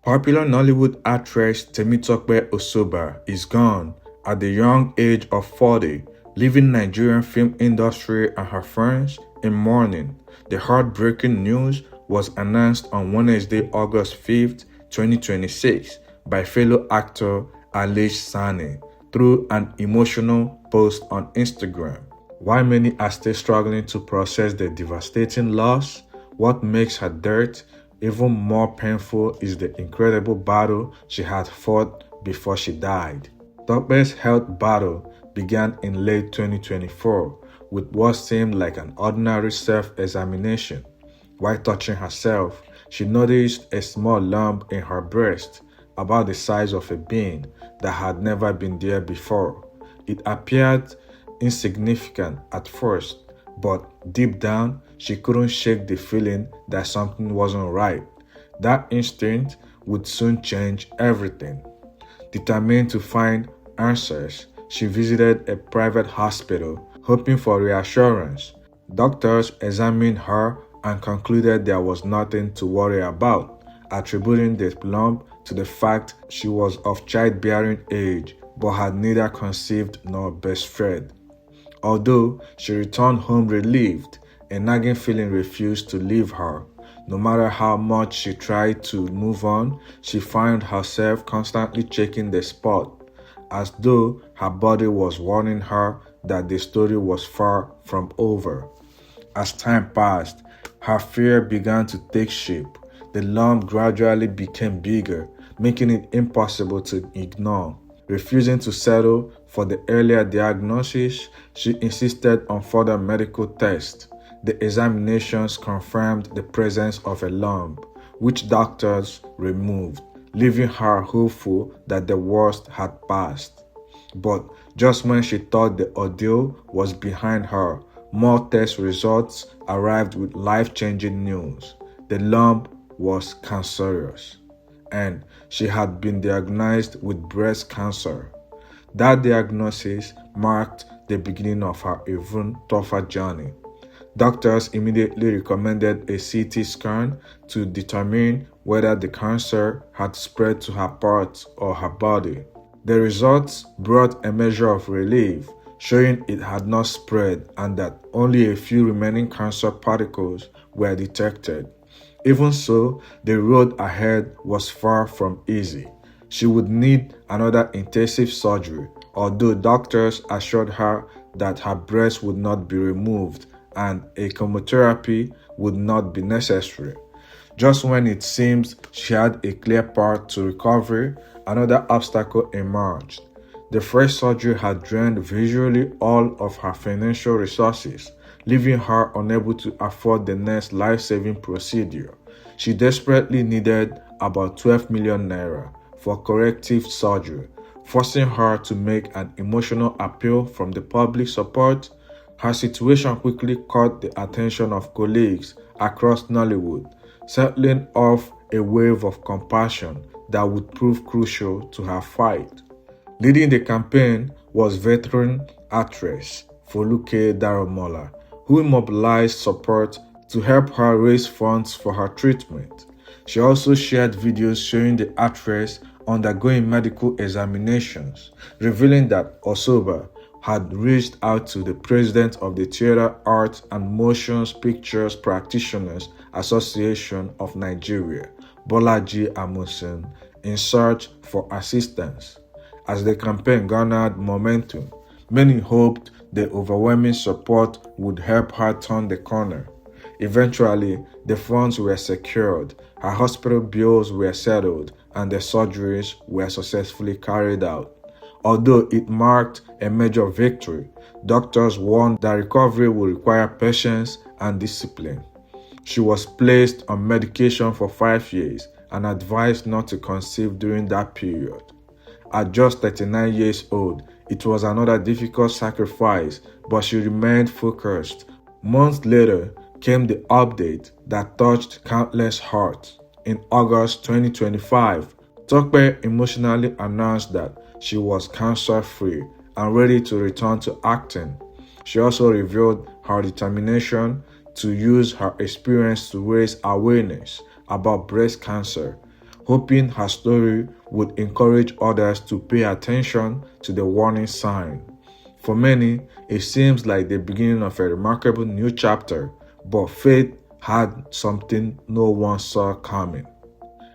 Popular Nollywood actress Temitope Osoba is gone at the young age of 40, leaving Nigerian film industry and her friends in mourning. The heartbreaking news was announced on Wednesday, August 5th, 2026 by fellow actor Alice Sane through an emotional post on Instagram. While many are still struggling to process the devastating loss, what makes her death even more painful is the incredible battle she had fought before she died. Tope's health battle began in late 2024 with what seemed like an ordinary self-examination. While touching herself, she noticed a small lump in her breast, about the size of a bean, that had never been there before. It appeared insignificant at first, but deep down, she couldn't shake the feeling that something wasn't right. That instinct would soon change everything. Determined to find answers, she visited a private hospital, hoping for reassurance. Doctors examined her and concluded there was nothing to worry about, attributing the lump to the fact she was of childbearing age but had neither conceived nor breastfed. Although she returned home relieved, a nagging feeling refused to leave her. No matter how much she tried to move on, she found herself constantly checking the spot, as though her body was warning her that the story was far from over. As time passed, her fear began to take shape. The lump gradually became bigger, making it impossible to ignore. Refusing to settle for the earlier diagnosis, she insisted on further medical tests. The examinations confirmed the presence of a lump, which doctors removed, leaving her hopeful that the worst had passed. But just when she thought the ordeal was behind her, more test results arrived with life-changing news. The lump was cancerous, and she had been diagnosed with breast cancer. That diagnosis marked the beginning of her even tougher journey. Doctors immediately recommended a CT scan to determine whether the cancer had spread to her parts or her body. The results brought a measure of relief, showing it had not spread and that only a few remaining cancer particles were detected. Even so, the road ahead was far from easy. She would need another intensive surgery, although doctors assured her that her breast would not be removed and a chemotherapy would not be necessary. Just when it seemed she had a clear path to recovery, another obstacle emerged. The first surgery had drained virtually all of her financial resources, leaving her unable to afford the next life-saving procedure. She desperately needed about 12 million naira for corrective surgery, forcing her to make an emotional appeal from the public support. Her situation quickly caught the attention of colleagues across Nollywood, settling off a wave of compassion that would prove crucial to her fight. Leading the campaign was veteran actress Foluke Daramola, who mobilized support to help her raise funds for her treatment. She also shared videos showing the actress undergoing medical examinations, revealing that Osoba had reached out to the president of the Theatre Arts and Motion Pictures Practitioners Association of Nigeria, Bolaji Amusin, in search for assistance. As the campaign garnered momentum, many hoped the overwhelming support would help her turn the corner. Eventually, the funds were secured, her hospital bills were settled, and the surgeries were successfully carried out. Although it marked a major victory, doctors warned that recovery would require patience and discipline. She was placed on medication for 5 years and advised not to conceive during that period. At just 39 years old, it was another difficult sacrifice, but she remained focused. Months later came the update that touched countless hearts. In August 2025, Tope emotionally announced that she was cancer-free and ready to return to acting. She also revealed her determination to use her experience to raise awareness about breast cancer. hoping her story would encourage others to pay attention to the warning sign. For many, it seems like the beginning of a remarkable new chapter, but fate had something no one saw coming.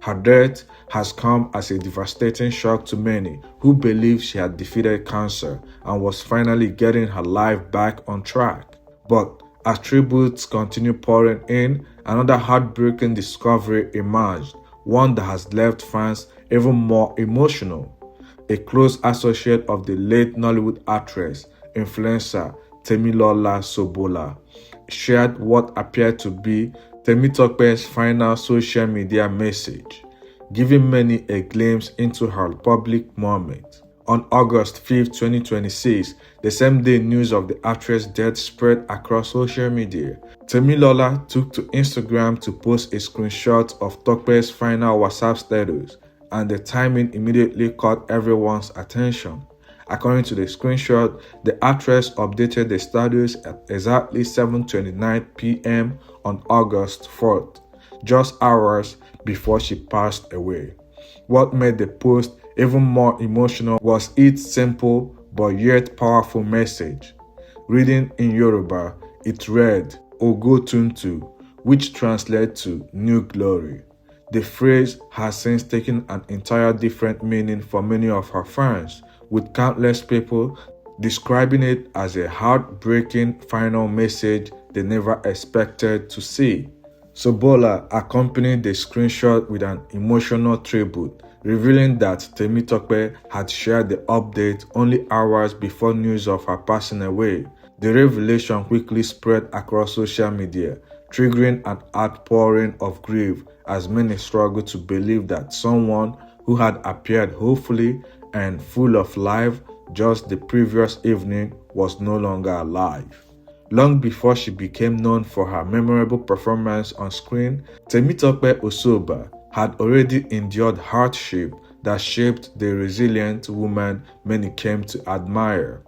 Her death has come as a devastating shock to many who believed she had defeated cancer and was finally getting her life back on track. But as tributes continue pouring in, another heartbreaking discovery emerged, one that has left fans even more emotional. A close associate of the late Nollywood actress, influencer Temitope Osoba, shared what appeared to be Temitope's final social media message, giving many a glimpse into her public moment. On August 5, 2026, the same day news of the actress' death spread across social media, Temitope took to Instagram to post a screenshot of Tope's final WhatsApp status, and the timing immediately caught everyone's attention. According to the screenshot, the actress updated the status at exactly 7:29 p.m. on August 4th, just hours before she passed away. What made the post even more emotional was its simple but yet powerful message. Reading in Yoruba, it read, Ogo Tuntu, which translates to New Glory. The phrase has since taken an entire different meaning for many of her fans, with countless people describing it as a heartbreaking final message they never expected to see. Osoba accompanied the screenshot with an emotional tribute, revealing that Temitope had shared the update only hours before news of her passing away. The revelation quickly spread across social media, triggering an outpouring of grief as many struggled to believe that someone who had appeared hopefully and full of life just the previous evening was no longer alive. Long before she became known for her memorable performance on screen, Temitope Osoba had already endured hardship that shaped the resilient woman many came to admire.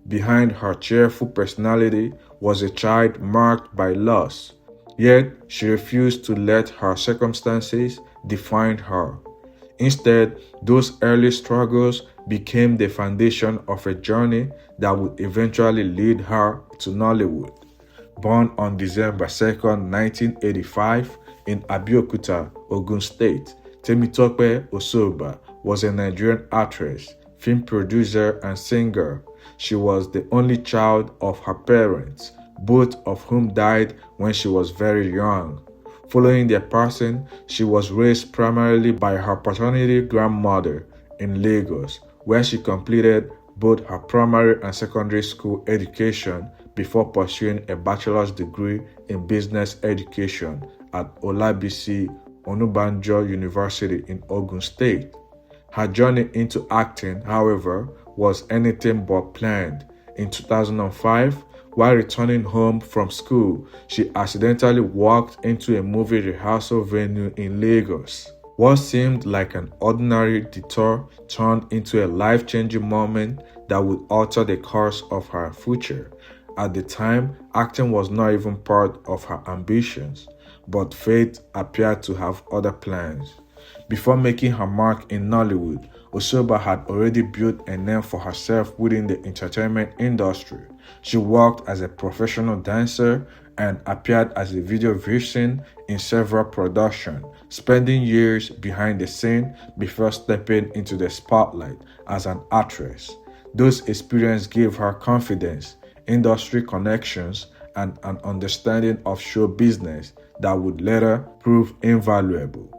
Behind her cheerful personality was a child marked by loss, yet she refused to let her circumstances define her. Instead, those early struggles became the foundation of a journey that would eventually lead her to Nollywood. Born on December 2nd, 1985 in Abeokuta, Ogun State, Temitope Osoba was a Nigerian actress, film producer, and singer. She was the only child of her parents, both of whom died when she was very young. Following their passing, she was raised primarily by her paternity grandmother in Lagos, where she completed both her primary and secondary school education before pursuing a bachelor's degree in business education at Olabisi Onabanjo University in Ogun State. Her journey into acting, however, was anything but planned. In 2005, while returning home from school, she accidentally walked into a movie rehearsal venue in Lagos. What seemed like an ordinary detour turned into a life-changing moment that would alter the course of her future. At the time, acting was not even part of her ambitions, but fate appeared to have other plans. Before making her mark in Nollywood, Osoba had already built a name for herself within the entertainment industry. She worked as a professional dancer and appeared as a video vixen in several productions, spending years behind the scene before stepping into the spotlight as an actress. Those experiences gave her confidence, industry connections, and an understanding of show business that would later prove invaluable.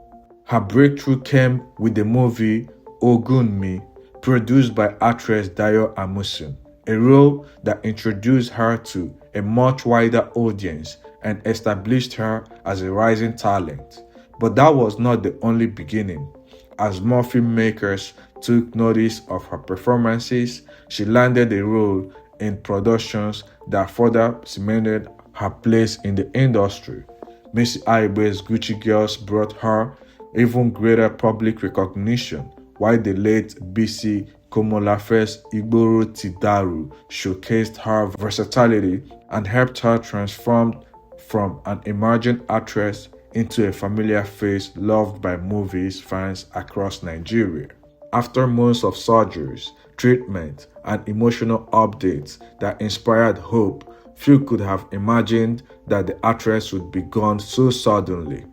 Her breakthrough came with the movie Ogunmi, produced by actress Dayo Amusun, a role that introduced her to a much wider audience and established her as a rising talent. But that was not the only beginning. As more filmmakers took notice of her performances, she landed a role in productions that further cemented her place in the industry. Missy Aibe's Gucci Girls brought her even greater public recognition, while the late BC Komolafe's Igboro Tidaru showcased her versatility and helped her transform from an emerging actress into a familiar face loved by movies fans across Nigeria. After months of surgeries, treatment, and emotional updates that inspired hope, few could have imagined that the actress would be gone so suddenly.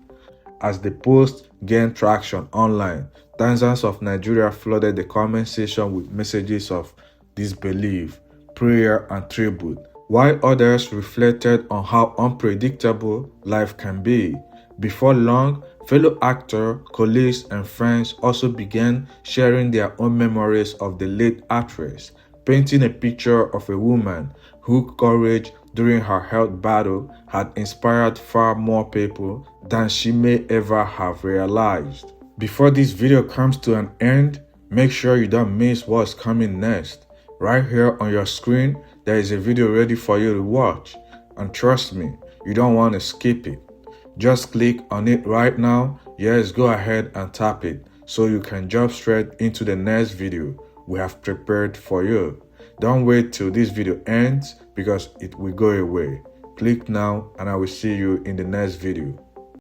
As the post gained traction online, thousands of Nigeria flooded the comment section with messages of disbelief, prayer, and tribute, while others reflected on how unpredictable life can be. Before long, fellow actors, colleagues, and friends also began sharing their own memories of the late actress, painting a picture of a woman whose courage during her health battle had inspired far more people than she may ever have realized. Before this video comes to an end, make sure you don't miss what's coming next. Right here on your screen, there is a video ready for you to watch, and trust me, you don't want to skip it. Just click on it right now. Yes, go ahead and tap it so you can jump straight into the next video we have prepared for you. Don't wait till this video ends because it will go away. Click now and I will see you in the next video.